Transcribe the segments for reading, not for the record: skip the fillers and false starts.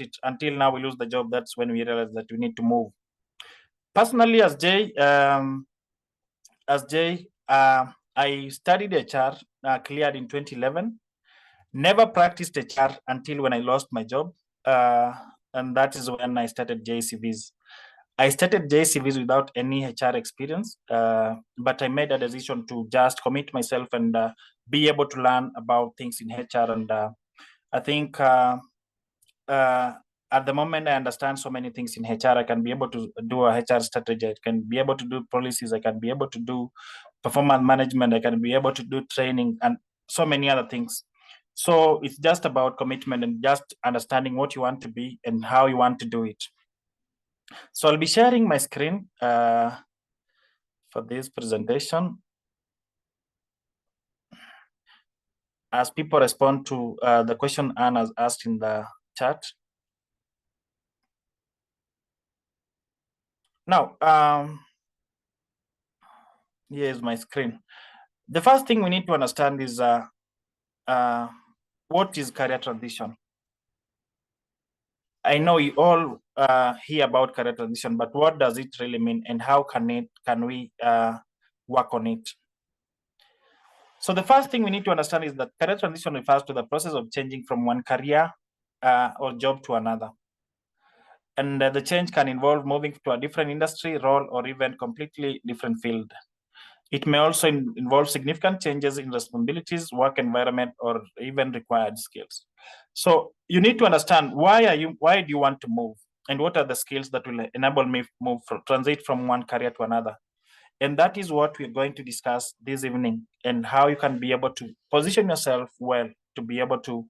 it until now we lose the job. That's when we realize that we need to move. Personally, as Jay, I studied HR, cleared in 2011. Never practiced HR until when I lost my job, and that is when I started JCVs. I started JCVs without any HR experience, but I made a decision to just commit myself and be able to learn about things in HR. And I think at the moment I understand so many things in HR. I can be able to do a HR strategy. I can be able to do policies. I can be able to do performance management. I can be able to do training and so many other things. So it's just about commitment and just understanding what you want to be and how you want to do it. So I'll be sharing my screen for this presentation. As people respond to the question Anne has asked in the chat. Now, here's my screen. The first thing we need to understand is what is career transition? I know you all hear about career transition, but what does it really mean, and how can we work on it? So the first thing we need to understand is that career transition refers to the process of changing from one career or job to another. And the change can involve moving to a different industry, role, or even completely different field. It may also involve significant changes in responsibilities, work environment, or even required skills. So you need to understand why do you want to move, and what are the skills that will enable me transit from one career to another. And that is what we're going to discuss this evening, and how you can be able to position yourself well to be able to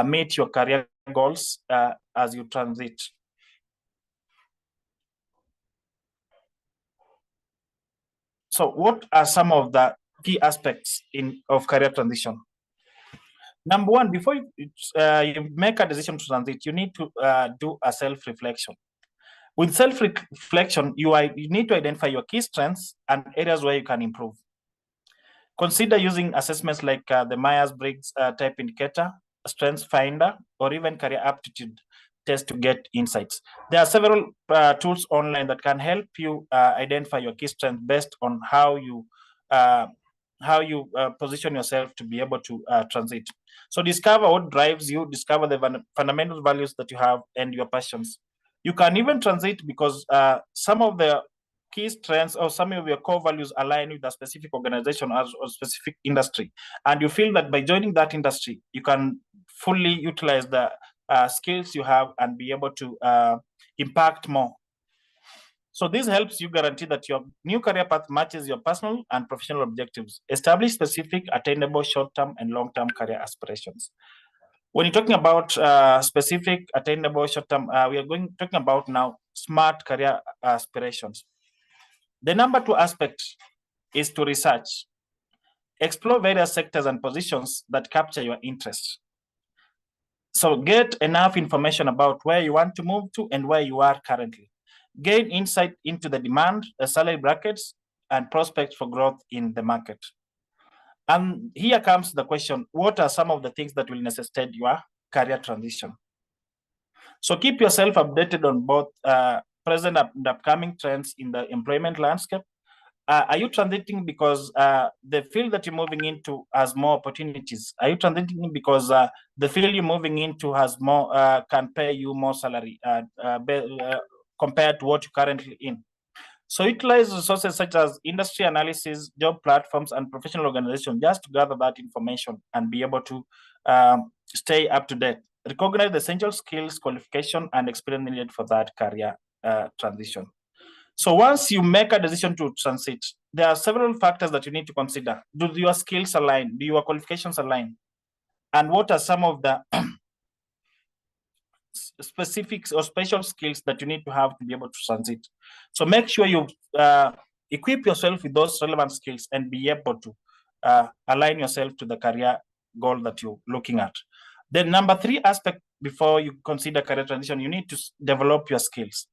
meet your career goals as you transit. So what are some of the key aspects of career transition? Number one, before you make a decision to transit, you need to do a self-reflection. With self-reflection, you need to identify your key strengths and areas where you can improve. Consider using assessments like the Myers-Briggs type indicator, Strengths Finder, or even career aptitude test to get insights. There are several tools online that can help you identify your key strengths based on how you position yourself to be able to transit. So discover what drives you, discover the fundamental values that you have and your passions. You can even transit because some of the key strengths or some of your core values align with a specific organization or specific industry. And you feel that by joining that industry, you can fully utilize the skills you have and be able to impact more. So this helps you guarantee that your new career path matches your personal and professional objectives. Establish specific, attainable short-term and long-term career aspirations. When you're talking about specific, attainable short-term, we are talking about now smart career aspirations. The number two aspect is to research. Explore various sectors and positions that capture your interest. So get enough information about where you want to move to and where you are currently. Gain insight into the demand, the salary brackets, and prospects for growth in the market. And here comes the question, what are some of the things that will necessitate your career transition? So keep yourself updated on both present and upcoming trends in the employment landscape. Are you transiting because the field that you're moving into has more opportunities? Are you transiting because the field you're moving into has more, can pay you more salary compared to what you're currently in? So utilize resources such as industry analysis, job platforms, and professional organizations just to gather that information and be able to stay up to date. Recognize the essential skills, qualification, and experience needed for that career transition. So once you make a decision to transit, there are several factors that you need to consider. Do your skills align? Do your qualifications align? And what are some of the specifics or special skills that you need to have to be able to transit? So make sure you equip yourself with those relevant skills and be able to align yourself to the career goal that you're looking at. The number three aspect before you consider career transition, you need to develop your skills.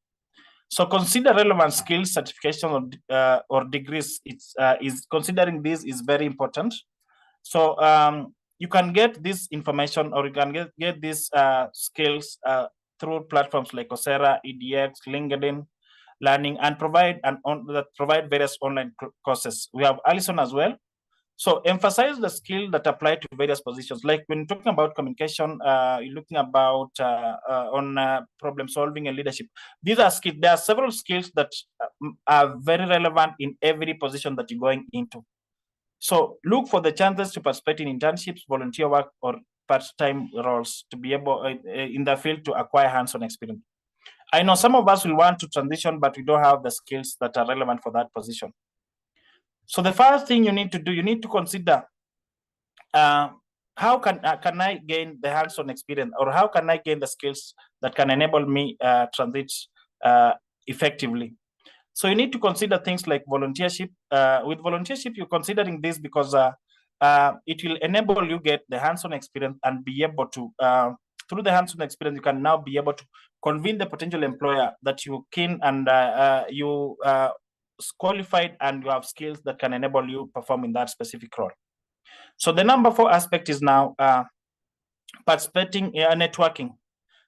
So consider relevant skills, certification, or degrees. Is considering this is very important. So you can get this information, or you can get these skills through platforms like Coursera, EDX, LinkedIn Learning, and provide various online courses. We have Allison as well. So emphasize the skill that apply to various positions. Like when talking about communication, you're looking about on problem solving and leadership. These are skills. There are several skills that are very relevant in every position that you're going into. So look for the chances to participate in internships, volunteer work, or part-time roles to be able in the field to acquire hands-on experience. I know some of us will want to transition, but we don't have the skills that are relevant for that position. So the first thing you need to do, you need to consider how can I gain the hands-on experience, or how can I gain the skills that can enable me transit effectively. So you need to consider things like volunteership. With volunteership, you're considering this because it will enable you get the hands-on experience and be able to, through the hands-on experience, you can now be able to convince the potential employer that you keen and you qualified and you have skills that can enable you perform in that specific role. So the number 4 aspect is now participating in networking.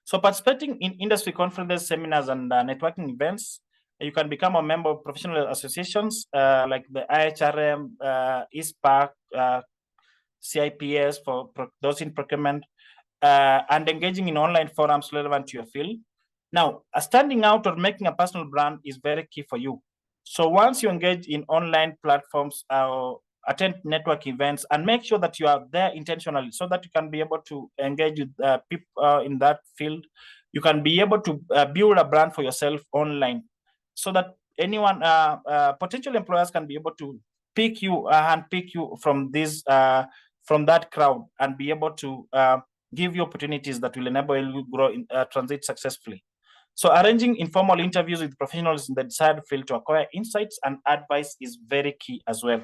So participating in industry conferences, seminars, and networking events. You can become a member of professional associations like the IHRM, ISPAC, CIPS for those in procurement, and engaging in online forums relevant to your field. Now, standing out or making a personal brand is very key for you. So once you engage in online platforms or attend network events, and make sure that you are there intentionally so that you can be able to engage with people in that field, you can be able to build a brand for yourself online so that anyone, potential employers can be able to pick you and pick you from this, from that crowd, and be able to give you opportunities that will enable you to grow in transit successfully. So arranging informal interviews with professionals in the desired field to acquire insights and advice is very key as well.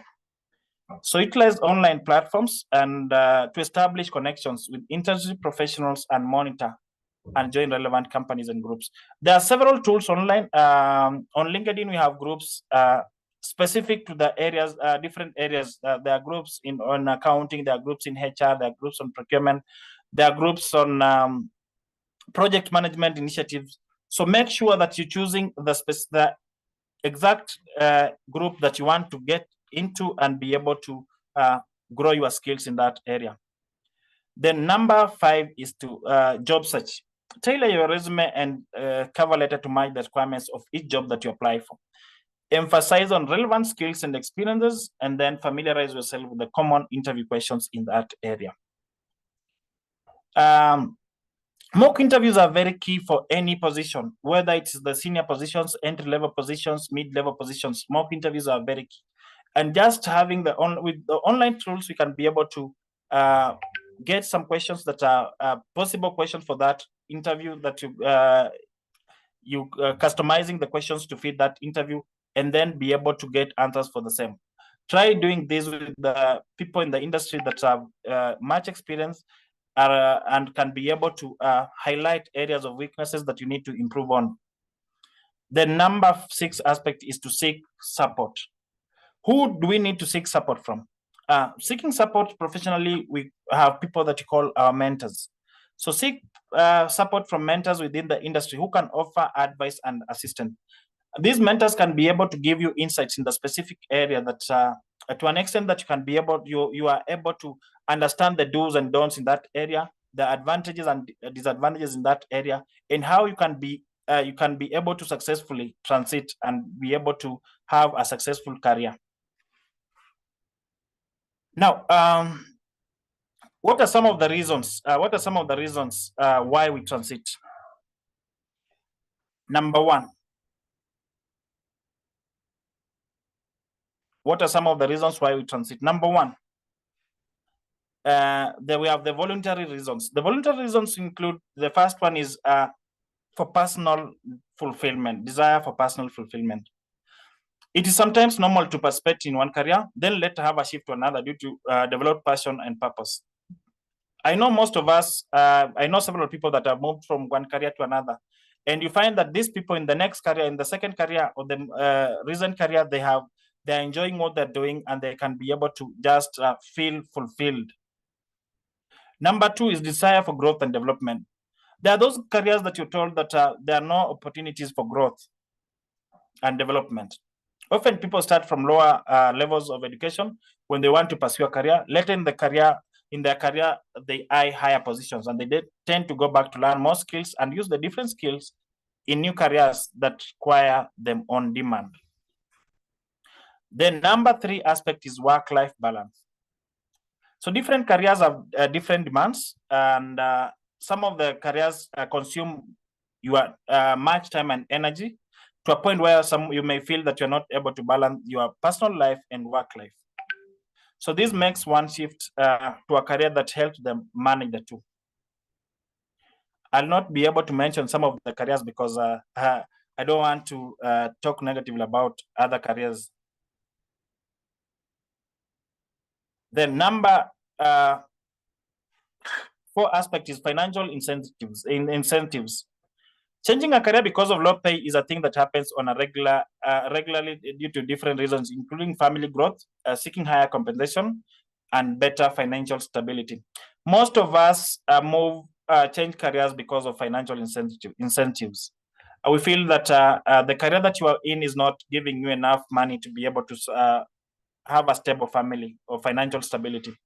So utilize online platforms and to establish connections with industry professionals and monitor and join relevant companies and groups. There are several tools online. On LinkedIn, we have groups specific to the areas, different areas. There are groups on accounting, there are groups in HR, there are groups on procurement, there are groups on project management initiatives. So make sure that you're choosing the exact group that you want to get into and be able to grow your skills in that area. Then number 5 is to job search. Tailor your resume and cover letter to match the requirements of each job that you apply for. Emphasize on relevant skills and experiences, and then familiarize yourself with the common interview questions in that area. Mock interviews are very key for any position, whether it's the senior positions, entry-level positions, mid-level positions. Mock interviews are very key. And just having with the online tools, we can be able to get some questions that are possible questions for that interview, that you customizing the questions to fit that interview, and then be able to get answers for the same. Try doing this with the people in the industry that have much experience and can be able to highlight areas of weaknesses that you need to improve on. The number 6 aspect is to seek support. Who do we need to seek support from? Seeking support professionally, we have people that you call our mentors. So seek support from mentors within the industry who can offer advice and assistance. These mentors can be able to give you insights in the specific area that to an extent that you can be able, you are able to understand the do's and don'ts in that area, the advantages and disadvantages in that area, and how you can be able to successfully transit and be able to have a successful career. Now, what are some of the reasons? Why we transit? Number 1. What are some of the reasons why we transit? Number 1, there we have the voluntary reasons. The voluntary reasons include, the first one is for personal fulfillment, desire for personal fulfillment. It is sometimes normal to participate in one career, then later have a shift to another due to develop passion and purpose. I know most of us, I know several people that have moved from one career to another. And you find that these people in the next career, in the second career, or the recent career, they're enjoying what they're doing, and they can be able to just feel fulfilled. Number 2 is desire for growth and development. There are those careers that you're told that there are no opportunities for growth and development. Often people start from lower levels of education when they want to pursue a career. Later in their career, they eye higher positions, and they tend to go back to learn more skills and use the different skills in new careers that require them on demand. The number 3 aspect is work-life balance. So different careers have different demands, and some of the careers consume your much time and energy to a point where you may feel that you're not able to balance your personal life and work life. So this makes one shift to a career that helps them manage the two. I'll not be able to mention some of the careers because I don't want to talk negatively about other careers. The number 4 aspect is financial incentives. Changing a career because of low pay is a thing that happens on a regularly due to different reasons, including family growth, seeking higher compensation, and better financial stability. Most of us change careers because of financial incentives. We feel that the career that you are in is not giving you enough money to be able to have a stable family or financial stability.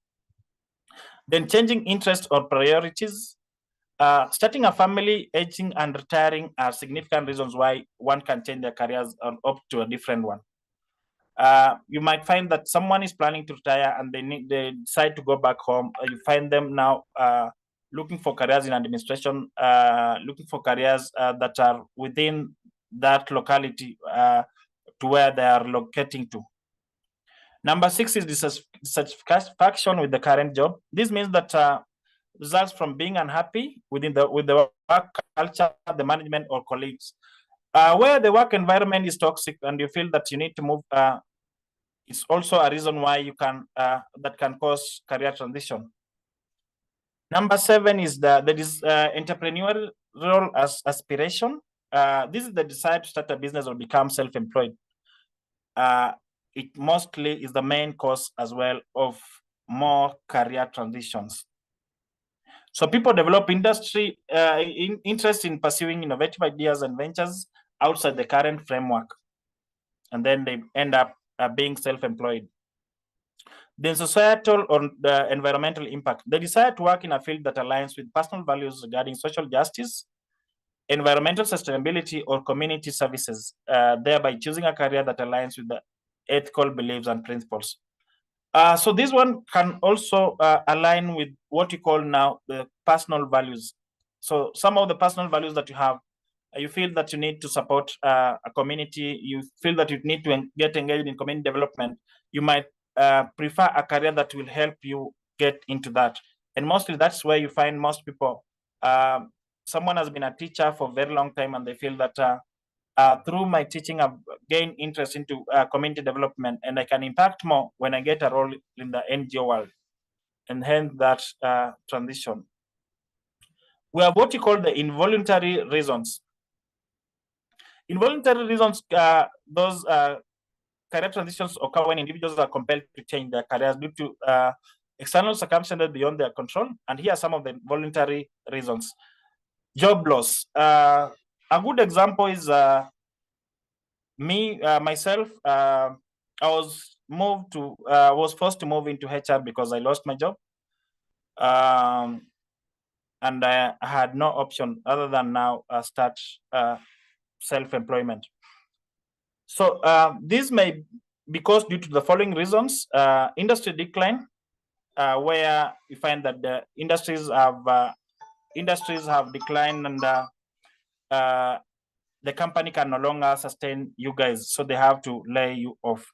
Then changing interests or priorities. Starting a family, aging, and retiring are significant reasons why one can change their careers and opt to a different one. You might find that someone is planning to retire and they decide to go back home. You find them now looking for careers in administration, looking for careers that are within that locality to where they are locating to. Number 6 is dissatisfaction with the current job. This means that results from being unhappy with the work culture, the management, or colleagues. Where the work environment is toxic and you feel that you need to move, it's also a reason why you can that can cause career transition. Number 7 is the entrepreneurial aspiration. This is the desire to start a business or become self-employed. It mostly is the main cause as well of more career transitions. So people develop interest in pursuing innovative ideas and ventures outside the current framework, and then they end up being self-employed. Then societal or the environmental impact. They desire to work in a field that aligns with personal values regarding social justice, environmental sustainability, or community services, thereby choosing a career that aligns with the ethical beliefs and principles. So this one can also align with what you call now the personal values. So some of the personal values that you have, you feel that you need to support a community, you feel that you need to get engaged in community development, you might prefer a career that will help you get into that. And mostly that's where you find most people. Someone has been a teacher for a very long time and they feel that through my teaching, I've gained interest into community development and I can impact more when I get a role in the NGO world, and hence that transition. We have what you call the involuntary reasons. Involuntary reasons, those career transitions occur when individuals are compelled to change their careers due to external circumstances beyond their control. And here are some of the voluntary reasons. Job loss. A good example is myself. I was forced to move into HR because I lost my job. And I had no option other than now start self-employment. So this may because due to the following reasons: industry decline, where you find that the industries have declined and the company can no longer sustain you guys, so they have to lay you off.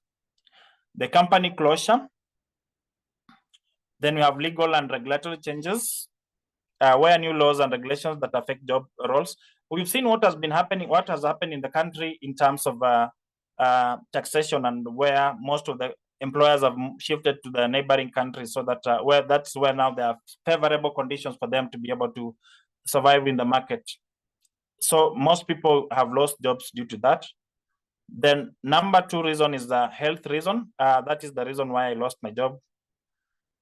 The company closure. Then we have legal and regulatory changes, where new laws and regulations that affect job roles. We've seen what has happened in the country in terms of taxation, and where most of the employers have shifted to the neighboring countries, so that that's where now there are favorable conditions for them to be able to survive in the market. So most people have lost jobs due to that. Then number 2 reason is the health reason. That is the reason why I lost my job.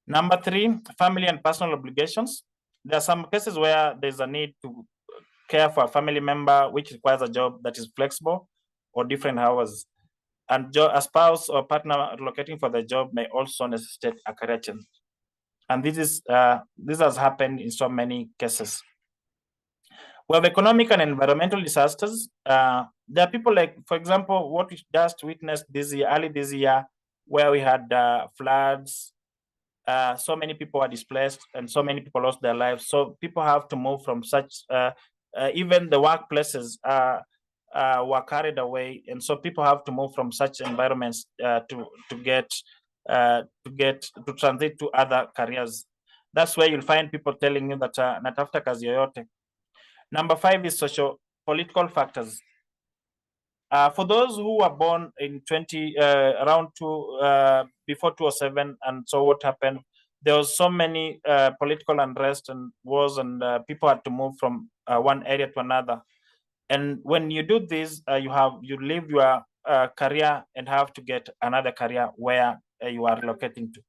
Number 3, family and personal obligations. There are some cases where there's a need to care for a family member, which requires a job that is flexible or different hours. And a spouse or partner relocating for the job may also necessitate a career change. And this has happened in so many cases. We have economic and environmental disasters. There are people like, for example, what we just witnessed early this year, where we had floods. So many people are displaced and so many people lost their lives. So people have to move from such, even the workplaces were carried away. And so people have to move from such environments to transit to other careers. That's where you'll find people telling you that natafuta kazi yoyote. Number 5 is social political factors. For those who were born in before 2007, and so what happened, there was so many political unrest and wars, and people had to move from one area to another. And when you do this, you leave your career and have to get another career where you are relocating to.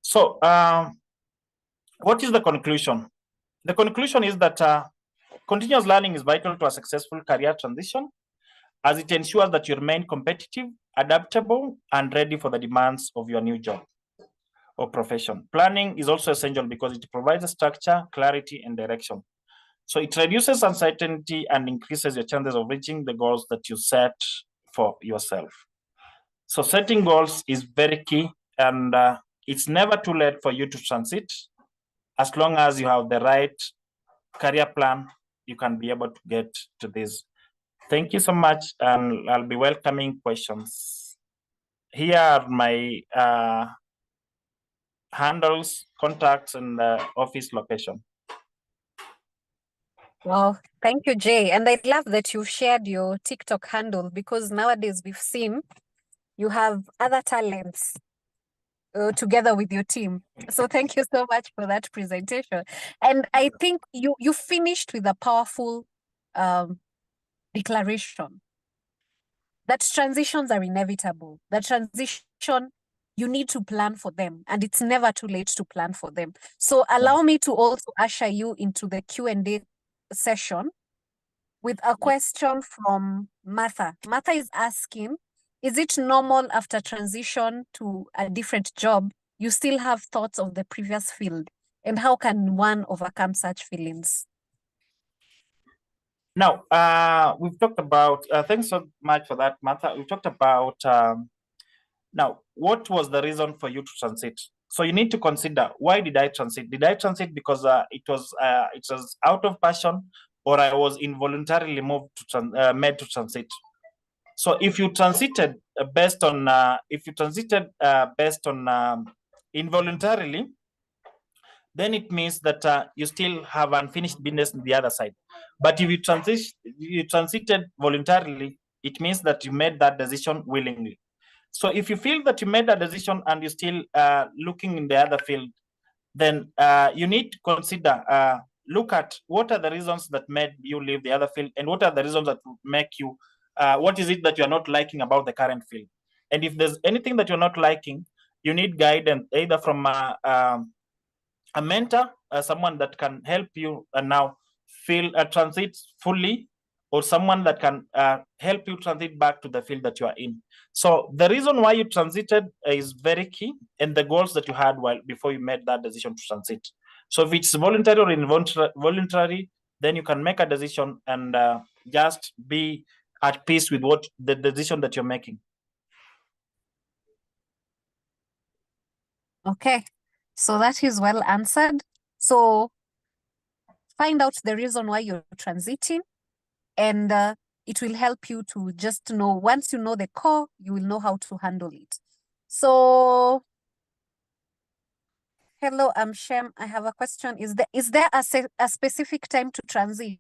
So what is the conclusion? The conclusion is that continuous learning is vital to a successful career transition, as it ensures that you remain competitive, adaptable, and ready for the demands of your new job or profession. Planning is also essential because it provides a structure, clarity, and direction. So it reduces uncertainty and increases your chances of reaching the goals that you set for yourself. So setting goals is very key, and it's never too late for you to transit. As long as you have the right career plan, you can be able to get to this. Thank you so much, and I'll be welcoming questions. Here are my handles, contacts, and office location. Well, thank you, Jay. And I love that you shared your TikTok handle, because nowadays we've seen you have other talents together with your team. So thank you so much for that presentation. And I think you finished with a powerful declaration that transitions are inevitable. That transition, you need to plan for them, and it's never too late to plan for them. So allow me to also usher you into the Q&A session with a question from Martha. Martha is asking, is it normal after transition to a different job, you still have thoughts of the previous field? And how can one overcome such feelings? Now, we've talked about, thanks so much for that, Martha. We talked about, now, what was the reason for you to transit? So you need to consider, why did I transit? Did I transit because it was out of passion, or I was involuntarily made to transit? So if you transited based on involuntarily, then it means that you still have unfinished business on the other side. But if you transited voluntarily, it means that you made that decision willingly. So if you feel that you made a decision and you're still looking in the other field, then you need to consider, look at what are the reasons that made you leave the other field, and what are the reasons that make you, what is it that you're not liking about the current field? And if there's anything that you're not liking, you need guidance either from a mentor, someone that can help you now transit fully, or someone that can help you transit back to the field that you are in. So the reason why you transited is very key, and the goals that you had before you made that decision to transit. So if it's voluntary or involuntary, then you can make a decision and just be at peace with what the decision that you're making. Okay, so that is well answered. So find out the reason why you're transiting, and it will help you to just know, once you know the core, you will know how to handle it. So, hello, I'm Shem. I have a question. Is there a specific time to transit,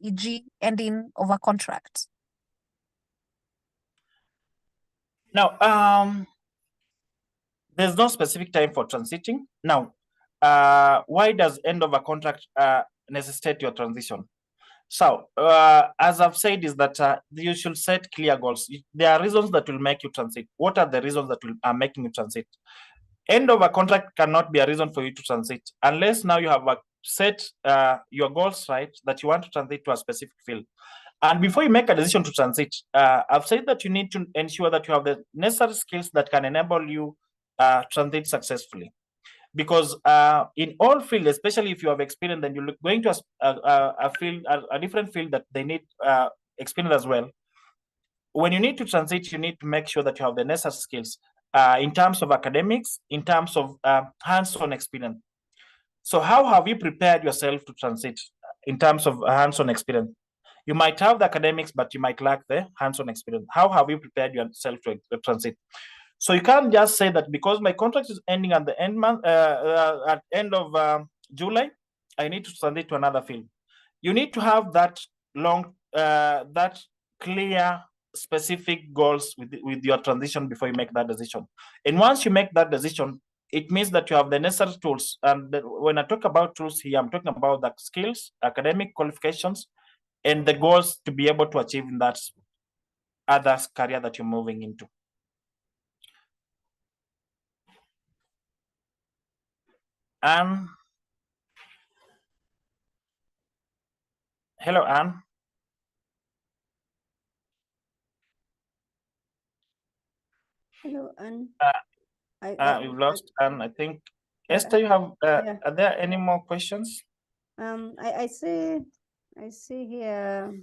e.g. ending of a contract? Now, there's no specific time for transiting. Now, why does end of a contract necessitate your transition? So, as I've said, is that you should set clear goals. There are reasons that will make you transit. What are the reasons that are making you transit? End of a contract cannot be a reason for you to transit unless now you have set your goals right that you want to transit to a specific field. And before you make a decision to transit, I've said that you need to ensure that you have the necessary skills that can enable you transit successfully. Because in all fields, especially if you have experience, then you're going to a field, a different field that they need experience as well. When you need to transit, you need to make sure that you have the necessary skills in terms of academics, in terms of hands-on experience. So how have you prepared yourself to transit in terms of hands-on experience? You might have the academics, but you might lack the hands-on experience. How have you prepared yourself to transit? So you can't just say that because my contract is ending at the end of July, I need to transit to another field. You need to have that that clear, specific goals with your transition before you make that decision. And once you make that decision, it means that you have the necessary tools. And when I talk about tools here, I'm talking about the skills, academic qualifications, and the goals to be able to achieve in that other career that you're moving into. Anne. Hello, Anne. Hello, Anne. We've lost Anne, I think. Esther, you have, yeah. Are there any more questions? I see here,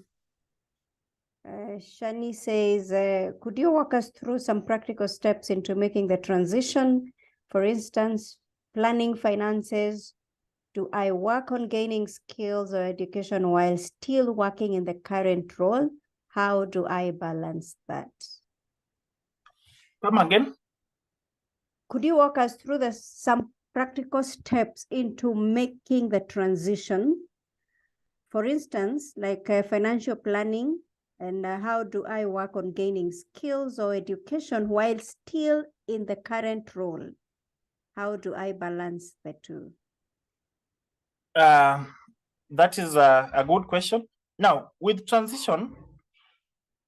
Shani says, could you walk us through some practical steps into making the transition? For instance, planning finances. Do I work on gaining skills or education while still working in the current role? How do I balance that? Come again. Could you walk us through some practical steps into making the transition? For instance, like financial planning, and how do I work on gaining skills or education while still in the current role? How do I balance the two? That is a good question. Now, with transition,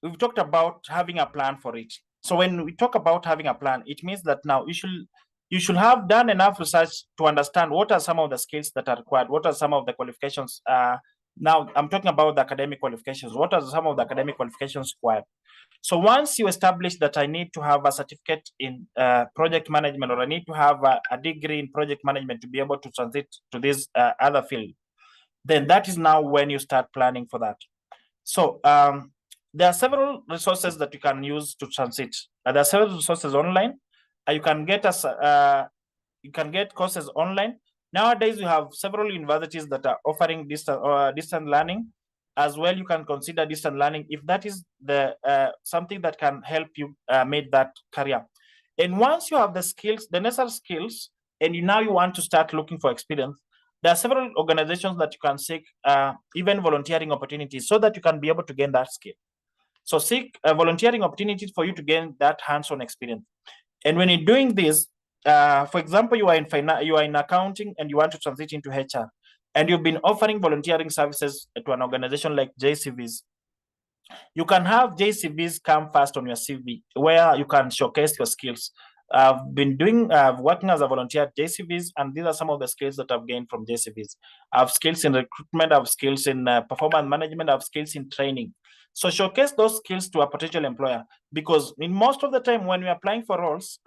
we've talked about having a plan for it. So when we talk about having a plan, it means that now you should have done enough research to understand what are some of the skills that are required, what are some of the qualifications. Now I'm talking about the academic qualifications. What are some of the academic qualifications required? So once you establish that I need to have a certificate in project management, or I need to have a degree in project management to be able to transit to this other field, then that is now when you start planning for that. So there are several resources that you can use to transit. There are several resources online. You can get courses online. Nowadays, you have several universities that are offering distant learning. As well, you can consider distant learning if that is the something that can help you make that career. And once you have the skills, the necessary skills, and now you want to start looking for experience, there are several organizations that you can seek even volunteering opportunities so that you can be able to gain that skill. So seek volunteering opportunities for you to gain that hands-on experience. And when you're doing this, for example, you are in accounting and you want to transit into HR, and you've been offering volunteering services to an organization like JCVs. You can have JCVs come first on your CV, where you can showcase your skills. I've been working as a volunteer at JCVs, and these are some of the skills that I've gained from JCVs. I have skills in recruitment, I have skills in performance management, I have skills in training. So showcase those skills to a potential employer, because in most of the time when we're applying for roles,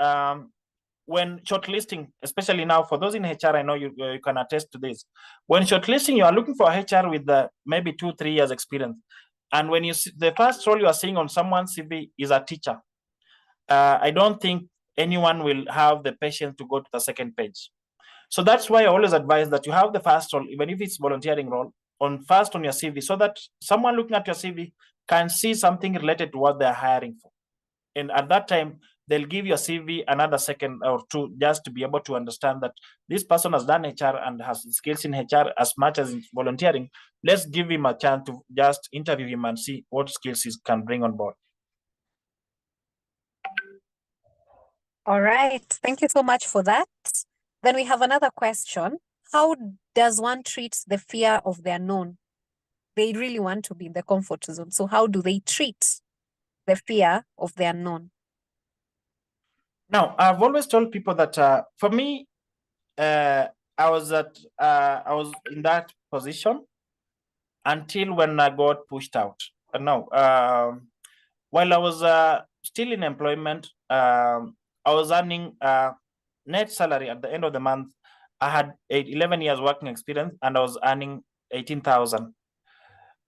when shortlisting, especially now for those in HR, I know you can attest to this. When shortlisting, you are looking for a HR with maybe 2-3 years experience. And when you see the first role you are seeing on someone's CV is a teacher, I don't think anyone will have the patience to go to the second page. So that's why I always advise that you have the first role, even if it's volunteering role, on your CV, so that someone looking at your CV can see something related to what they're hiring for. And at that time, they'll give your CV another second or two just to be able to understand that this person has done HR and has skills in HR as much as in volunteering. Let's give him a chance to just interview him and see what skills he can bring on board. All right. Thank you so much for that. Then we have another question. How does one treat the fear of the unknown? they really want to be in the comfort zone. So how do they treat the fear of the unknown? Now, I've always told people that for me, I was in that position until when I got pushed out. No, while I was still in employment, I was earning net salary at the end of the month. I had 11 years working experience, and I was earning 18,000.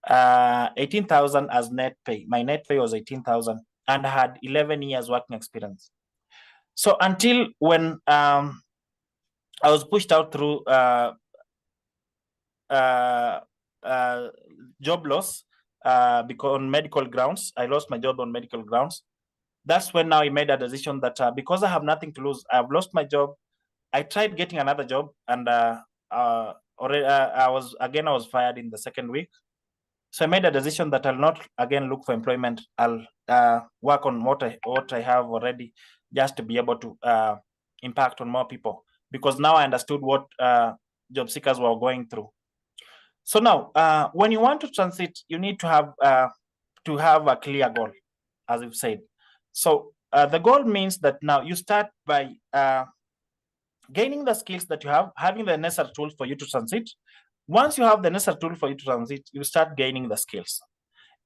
18,000 as net pay. My net pay was 18,000, and I had 11 years working experience. So until when I was pushed out through job loss because on medical grounds, I lost my job on medical grounds. That's when now I made a decision that because I have nothing to lose, I've lost my job. I tried getting another job, and already I was fired in the second week. So I made a decision that I'll not again look for employment. I'll work on what I have already, just to be able to impact on more people, because now I understood what job seekers were going through. So now, when you want to transit, you need to have a clear goal, as you've said. So the goal means that now you start by gaining the skills that you have, having the necessary tools for you to transit. Once you have the necessary tool for you to transit, you start gaining the skills.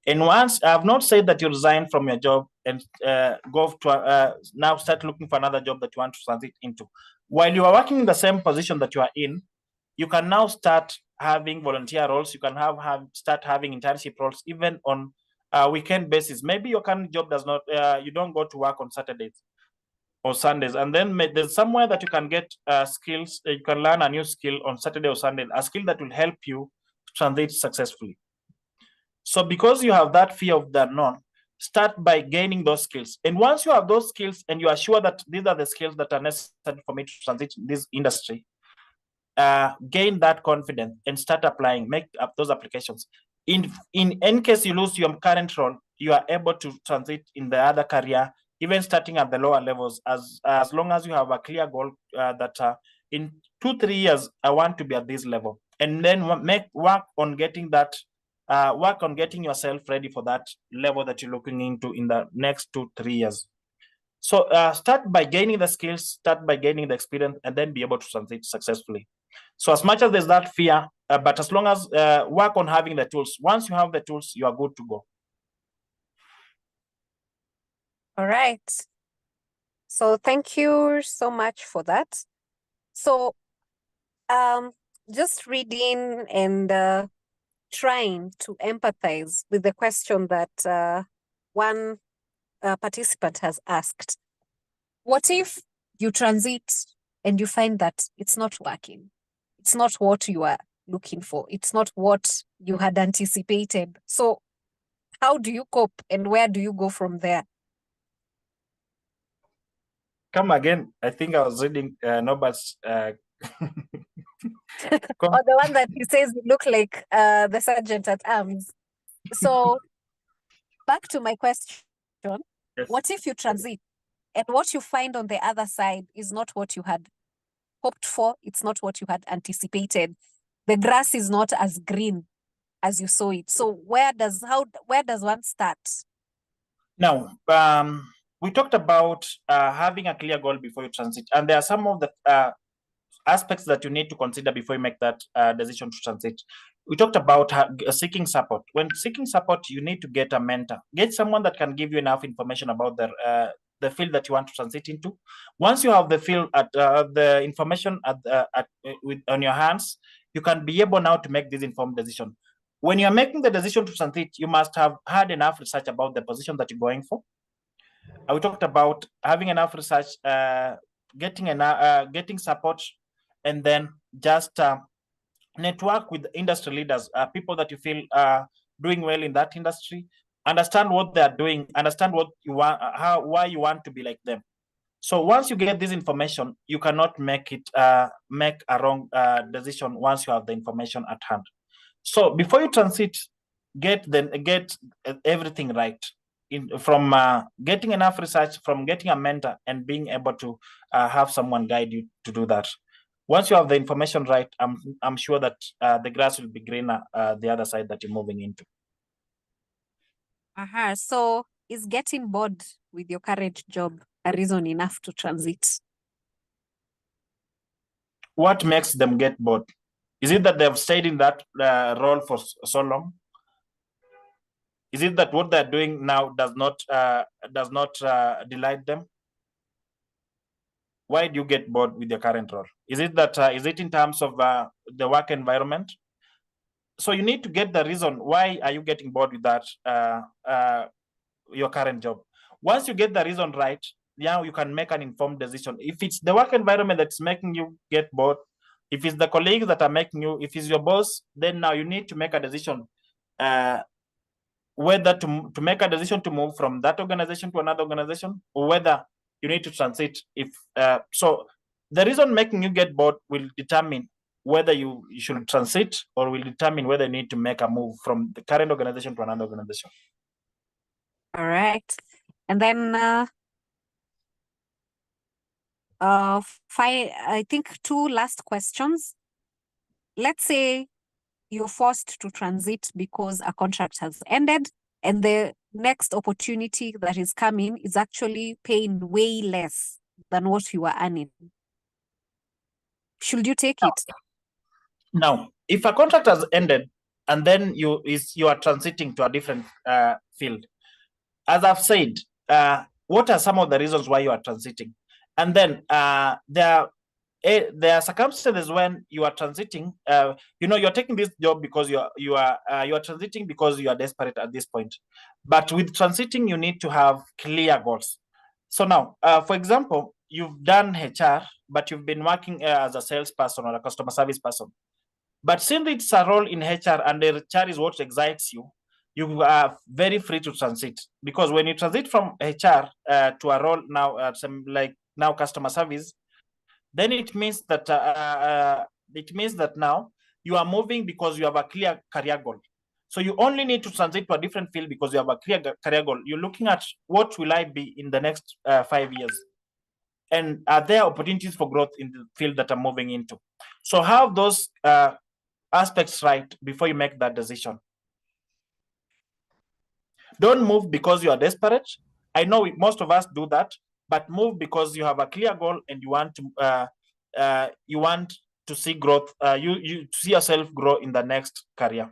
And once I have not said that you resign from your job and go to now start looking for another job that you want to transit into. While you are working in the same position that you are in, you can now start having volunteer roles. You can start having internship roles, even on a weekend basis. Maybe your current job does not, you don't go to work on Saturdays or Sundays, and then there's somewhere that you can get skills. You can learn a new skill on Saturday or Sunday, a skill that will help you transit successfully. So because you have that fear of the unknown, start by gaining those skills. And once you have those skills and you are sure that these are the skills that are necessary for me to transit in this industry, gain that confidence and start applying, make up those applications. In case you lose your current role, you are able to transit in the other career, even starting at the lower levels, as long as you have a clear goal that in 2-3 years, I want to be at this level. And then work on getting that, work on getting yourself ready for that level that you're looking into in the next 2-3 years. So start by gaining the skills, start by gaining the experience, and then be able to transit successfully. So as much as there's that fear, but as long as work on having the tools. Once you have the tools, you are good to go. All right. So thank you so much for that. So just reading and trying to empathize with the question that one participant has asked. What if you transit and you find that it's not working? It's not what you are looking for. It's not what you had anticipated. So how do you cope and where do you go from there? Come again. I think I was reading Norbert. Or the one that he says you look like the sergeant at arms. So back to my question. Yes. What if you transit and what you find on the other side is not what you had hoped for? It's not what you had anticipated. The grass is not as green as you saw it. So where does one start? Now, we talked about having a clear goal before you transit, and there are some of the aspects that you need to consider before you make that decision to transit. We talked about seeking support. When seeking support, you need to get a mentor. Get someone that can give you enough information about the field that you want to transit into. Once you have the field the information on your hands, you can be able now to make this informed decision. When you're making the decision to transit, you must have had enough research about the position that you're going for. We talked about having enough research, getting support, and then just network with industry leaders, people that you feel are doing well in that industry. Understand what they are doing, understand what you want, why you want to be like them. So once you get this information, you cannot make a wrong decision once you have the information at hand. So before you transit, get everything right. From getting enough research, from getting a mentor, and being able to have someone guide you to do that. Once you have the information right, I'm sure that the grass will be greener the other side that you're moving into. So is getting bored with your current job a reason enough to transit? What makes them get bored? Is it that they've stayed in that role for so long? Is it that what they're doing now does not delight them? Why do you get bored with your current role? Is it that is it in terms of the work environment? So you need to get the reason why are you getting bored with that your current job. Once you get the reason right, now you can make an informed decision. If it's the work environment that's making you get bored, if it's the colleagues that are making you, if it's your boss, then now you need to make a decision whether to make a decision to move from that organization to another organization, or whether you need to transit. If so, the reason making you get bored will determine whether you should transit, or will determine whether you need to make a move from the current organization to another organization. All right. And then I think 2 last questions. Let's say you're forced to transit because a contract has ended and the next opportunity that is coming is actually paying way less than what you are earning. Should you take it? Now, if a contract has ended and then you are transiting to a different field, as I've said, what are some of the reasons why you are transiting? And then there are circumstances when you are transiting. You're taking this job because you are transiting because you are desperate at this point. But with transiting, you need to have clear goals. So now, for example, you've done HR, but you've been working as a salesperson or a customer service person. But since it's a role in HR and the HR is what excites you, you are very free to transit, because when you transit from HR to a role now, now customer service, then it means that now you are moving because you have a clear career goal. So you only need to transit to a different field because you have a clear career goal. You're looking at what will I be in the next 5 years, and are there opportunities for growth in the field that I'm moving into? So have those aspects right before you make that decision. Don't move because you are desperate. I know most of us do that, but move because you have a clear goal and you want to see growth. You see yourself grow in the next career.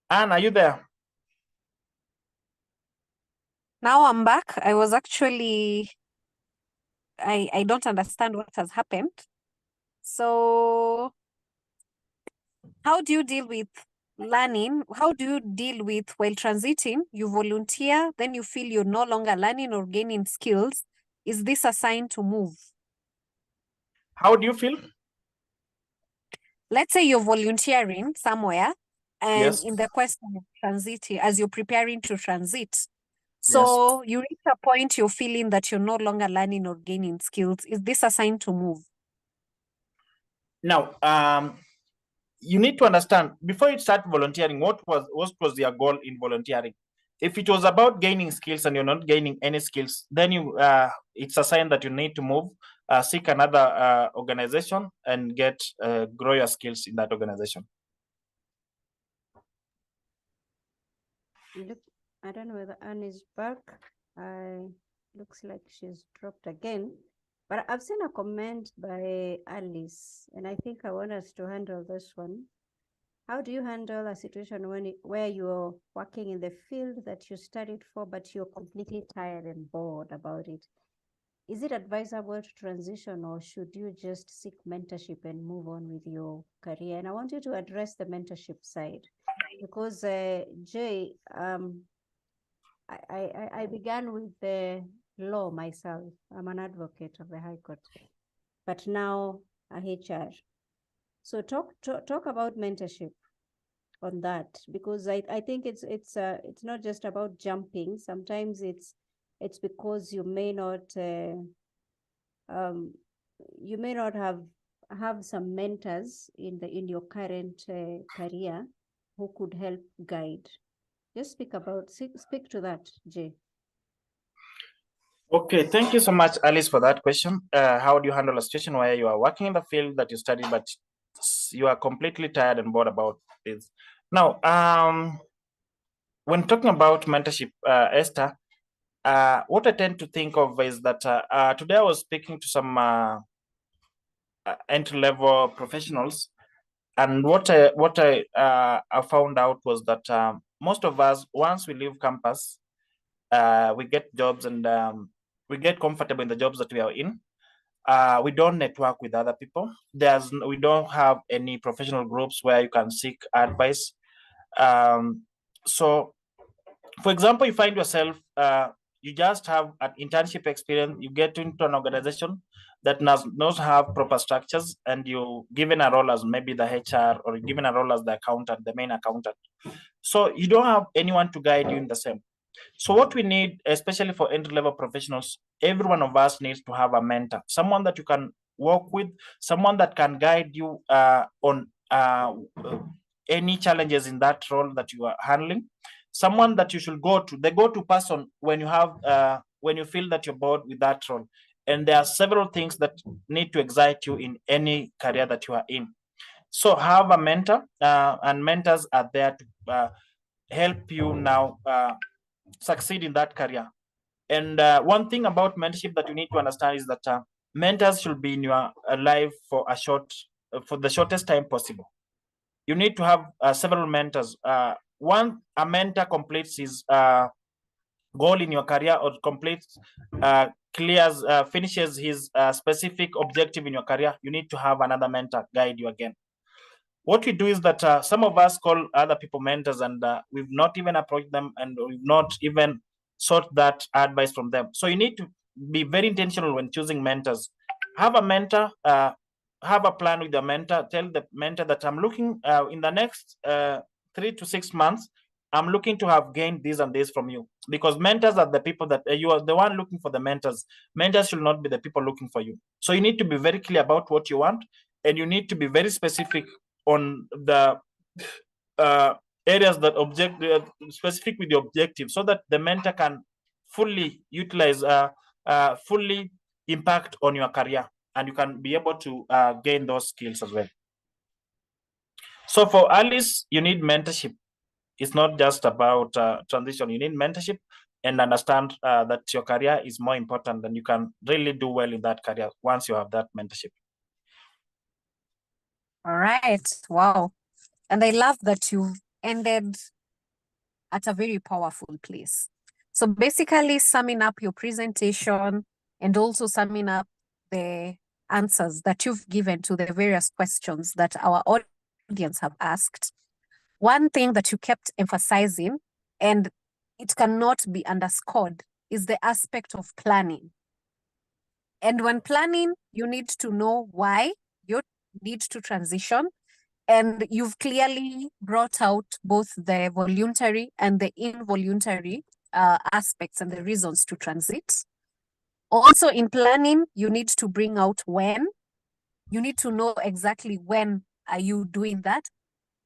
Anne, are you there? Now I'm back. I was actually, I don't understand what has happened. So how do you deal with learning? How do you deal with while transiting? You volunteer, then you feel you're no longer learning or gaining skills. Is this a sign to move? How do you feel? Let's say you're volunteering somewhere and Yes. in the quest of transiting, as you're preparing to transit. So you reach a point you're feeling that you're no longer learning or gaining skills. Is this a sign to move? Now, you need to understand, before you start volunteering, what was your goal in volunteering? If it was about gaining skills and you're not gaining any skills, then it's a sign that you need to move, seek another organization and grow your skills in that organization. Look, I don't know whether Anne is back. Looks like she's dropped again. But I've seen a comment by Alice, and I think I want us to handle this one. How do you handle a situation where you're working in the field that you studied for, but you're completely tired and bored about it? Is it advisable to transition, or should you just seek mentorship and move on with your career? And I want you to address the mentorship side, because Jay, I began with the law myself. I'm an advocate of the High Court, but now a HR. So talk about mentorship on that, because I think it's not just about jumping. Sometimes it's because you may not have some mentors in your current career, who could help guide? Just speak to that, Jay. Okay, thank you so much, Alice, for that question. How do you handle a situation where you are working in the field that you study, but you are completely tired and bored about this? Now, when talking about mentorship, Esther, what I tend to think of is that today I was speaking to some entry-level professionals, and what I found out was that most of us, once we leave campus, we get jobs and we get comfortable in the jobs that we are in. We don't network with other people. We don't have any professional groups where you can seek advice. So, for example, you find yourself, you just have an internship experience, you get into an organization that does not have proper structures, and you given a role as maybe the HR, or given a role as the accountant, the main accountant. So you don't have anyone to guide you in the same. So what we need, especially for entry-level professionals, every one of us needs to have a mentor, someone that you can work with, someone that can guide you on any challenges in that role that you are handling, someone that you should go to, the go-to person when you have when you feel that you're bored with that role. And there are several things that need to excite you in any career that you are in. So have a mentor, and mentors are there to help you now succeed in that career. And one thing about mentorship that you need to understand is that mentors should be in your life for for the shortest time possible. You need to have several mentors. A mentor completes his goal in your career, or completes, finishes his specific objective in your career, you need to have another mentor guide you again. What we do is that some of us call other people mentors, and we've not even approached them, and we've not even sought that advice from them. So you need to be very intentional when choosing mentors. Have a mentor, have a plan with the mentor. Tell the mentor that I'm looking in the next 3 to 6 months, I'm looking to have gained this and this from you. Because mentors are the people that you are the one looking for the mentors. Mentors should not be the people looking for you. So you need to be very clear about what you want, and you need to be very specific on the areas that specific with the objective, so that the mentor can fully utilize, fully impact on your career, and you can be able to gain those skills as well. So for Alice, you need mentorship. It's not just about transition. You need mentorship, and understand that your career is more important, and you can really do well in that career once you have that mentorship. All right. Wow. And I love that you've ended at a very powerful place. So basically summing up your presentation and also summing up the answers that you've given to the various questions that our audience have asked. One thing that you kept emphasizing, and it cannot be underscored, is the aspect of planning. And when planning, you need to know why you need to transition. And you've clearly brought out both the voluntary and the involuntary aspects and the reasons to transit. Also in planning, you need to bring out when. You need to know exactly when are you doing that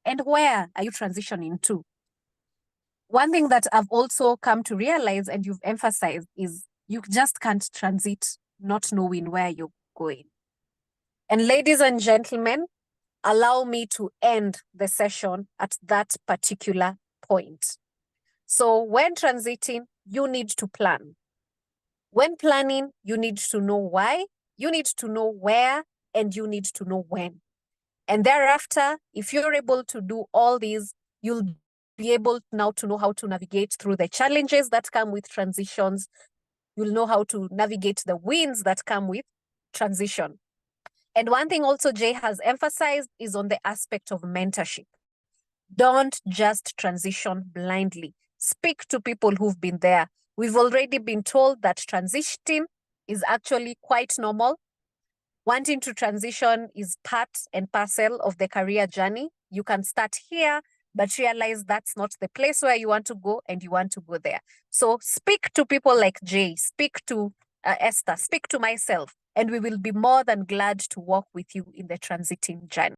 and where are you transitioning to. One thing that I've also come to realize, and you've emphasized, is you just can't transit not knowing where you're going. And ladies and gentlemen, allow me to end the session at that particular point. So when transiting, you need to plan. When planning, you need to know why, you need to know where, and you need to know when. And thereafter, if you're able to do all these, you'll be able now to know how to navigate through the challenges that come with transitions. You'll know how to navigate the wins that come with transition. And one thing also Jay has emphasized is on the aspect of mentorship. Don't just transition blindly. Speak to people who've been there. We've already been told that transitioning is actually quite normal. Wanting to transition is part and parcel of the career journey. You can start here, but realize that's not the place where you want to go, and you want to go there. So speak to people like Jay, speak to Esther, speak to myself, and we will be more than glad to work with you in the transiting journey.